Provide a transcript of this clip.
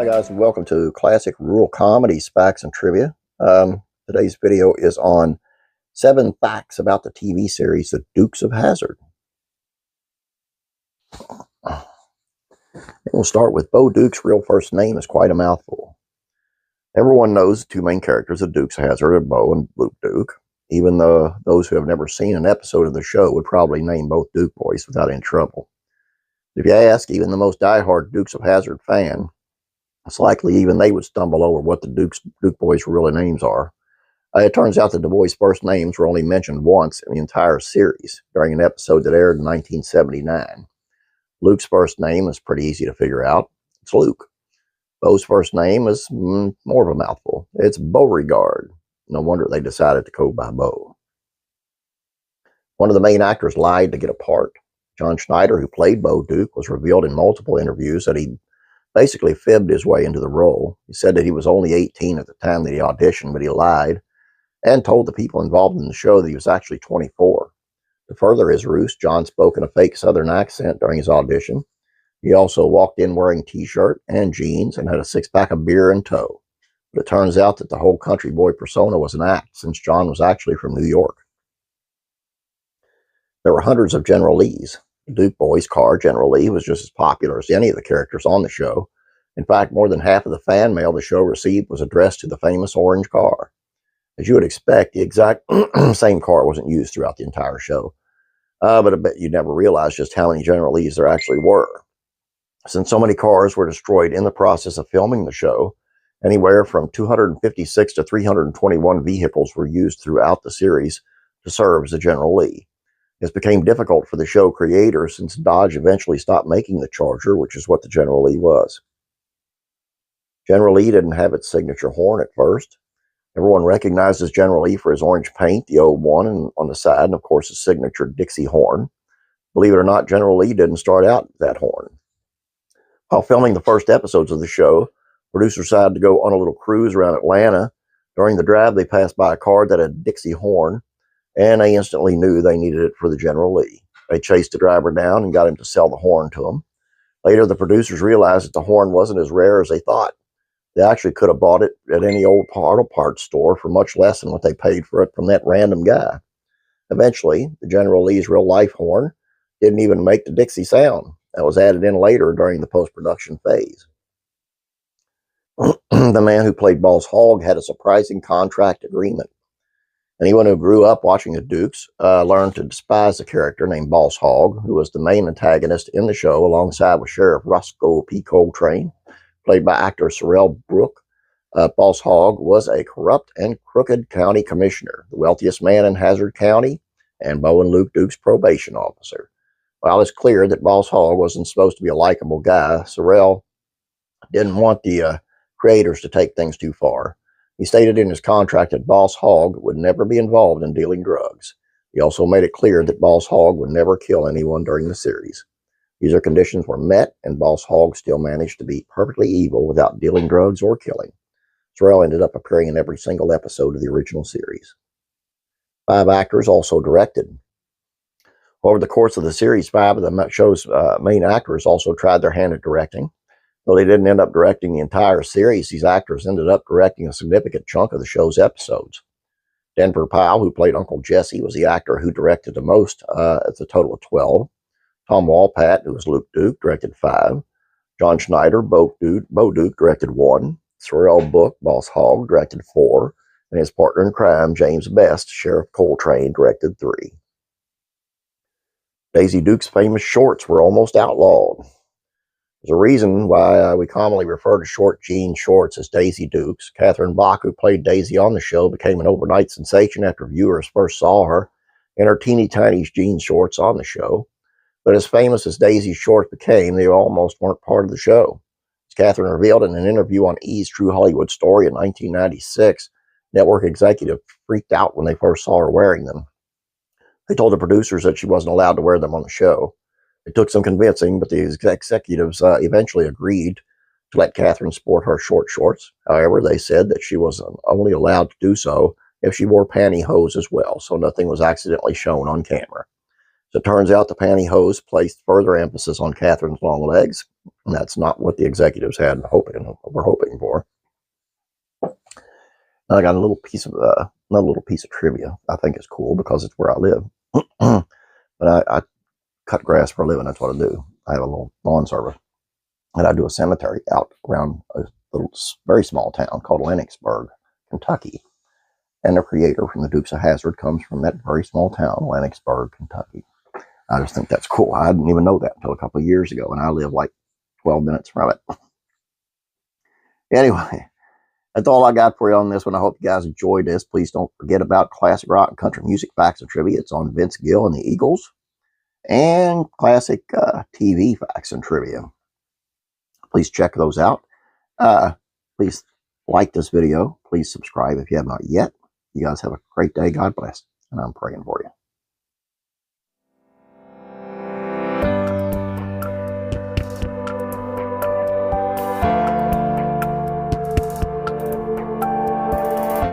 Hi guys, and welcome to Classic Rural Comedies, Facts and Trivia. Today's video is on 7 facts about the TV series The Dukes of Hazzard. We'll start with Bo Duke's real first name is quite a mouthful. Everyone knows the two main characters of Dukes of Hazzard are Bo and Luke Duke, even though those who have never seen an episode of the show would probably name both Duke boys without any trouble. If you ask even the most diehard Dukes of Hazzard fan, it's likely even they would stumble over what the Duke boys' real names are. It turns out that the boys' first names were only mentioned once in the entire series, during an episode that aired in 1979. Luke's first name is pretty easy to figure out. It's Luke. Bo's first name is more of a mouthful. It's Beauregard. No wonder they decided to go by Bo. One of the main actors lied to get a part. John Schneider, who played Bo Duke, was revealed in multiple interviews that he basically fibbed his way into the role. He said that he was only 18 at the time that he auditioned, but he lied and told the people involved in the show that he was actually 24. To further his ruse, John spoke in a fake Southern accent during his audition. He also walked in wearing a t-shirt and jeans and had a six-pack of beer in tow. But it turns out that the whole country boy persona was an act, since John was actually from New York. There were hundreds of General Lees. The Duke boys' car, General Lee, was just as popular as any of the characters on the show. In fact, more than half of the fan mail the show received was addressed to the famous orange car. As you would expect, the exact same car wasn't used throughout the entire show. But I bet you'd never realize just how many General Lees there actually were. Since so many cars were destroyed in the process of filming the show, anywhere from 256 to 321 vehicles were used throughout the series to serve as a General Lee. This became difficult for the show creators since Dodge eventually stopped making the Charger, which is what the General Lee was. General Lee didn't have its signature horn at first. Everyone recognizes General Lee for his orange paint, the 01 and on the side, and of course his signature Dixie horn. Believe it or not, General Lee didn't start out with that horn. While filming the first episodes of the show, producers decided to go on a little cruise around Atlanta. During the drive, they passed by a car that had a Dixie horn, and they instantly knew they needed it for the General Lee. They chased the driver down and got him to sell the horn to them. Later, the producers realized that the horn wasn't as rare as they thought. They actually could have bought it at any old auto parts store for much less than what they paid for it from that random guy. Eventually, the General Lee's real-life horn didn't even make the Dixie sound. That was added in later during the post-production phase. The man who played Boss Hogg had a surprising contract agreement. Anyone who grew up watching the Dukes learned to despise the character named Boss Hogg, who was the main antagonist in the show alongside with Sheriff Roscoe P. Coltrane, played by actor Sorrell Brooke. Boss Hogg was a corrupt and crooked county commissioner, the wealthiest man in Hazzard County, and Bo and Luke Duke's probation officer. While it's clear that Boss Hogg wasn't supposed to be a likable guy, Sorrell didn't want the creators to take things too far. He stated in his contract that Boss Hogg would never be involved in dealing drugs. He also made it clear that Boss Hogg would never kill anyone during the series. These conditions were met, and Boss Hogg still managed to be perfectly evil without dealing drugs or killing. Sorrell ended up appearing in every single episode of the original series. 5 actors also directed. Over the course of the series, 5 of the show's main actors also tried their hand at directing. Though they didn't end up directing the entire series, these actors ended up directing a significant chunk of the show's episodes. Denver Powell, who played Uncle Jesse, was the actor who directed the most, at a total of 12. Tom Walpat, who was Luke Duke, directed 5. John Schneider, Bo Duke, directed 1. Sorrell Brooke, Boss Hogg, directed 4. And his partner in crime, James Best, Sheriff Coltrane, directed 3. Daisy Duke's famous shorts were almost outlawed. There's a reason why we commonly refer to short jean shorts as Daisy Dukes. Catherine Bach, who played Daisy on the show, became an overnight sensation after viewers first saw her in her teeny tiny jean shorts on the show. But as famous as Daisy's shorts became, they almost weren't part of the show. As Catherine revealed in an interview on E's True Hollywood Story in 1996, network executive freaked out when they first saw her wearing them. They told the producers that she wasn't allowed to wear them on the show. It took some convincing, but the executives eventually agreed to let Catherine sport her short shorts. However, they said that she was only allowed to do so if she wore pantyhose as well, so nothing was accidentally shown on camera. So it turns out the pantyhose placed further emphasis on Catherine's long legs, and that's not what the executives were hoping for. And I got a little piece of another little piece of trivia. I think it's cool because it's where I live. But I cut grass for a living. That's what I do. I have a little lawn service, and I do a cemetery out around a little, very small town called Lennoxburg, Kentucky. And the creator from the Dukes of Hazzard comes from that very small town, Lennoxburg, Kentucky. I just think that's cool. I didn't even know that until a couple of years ago, and I live like 12 minutes from it. Anyway, that's all I got for you on this one. I hope you guys enjoyed this. Please don't forget about classic rock and country music facts and trivia. It's on Vince Gill and the Eagles, and classic TV facts and trivia. Please check those out. Please like this video. Please subscribe if you have not yet. You guys have a great day. God bless. And I'm praying for you.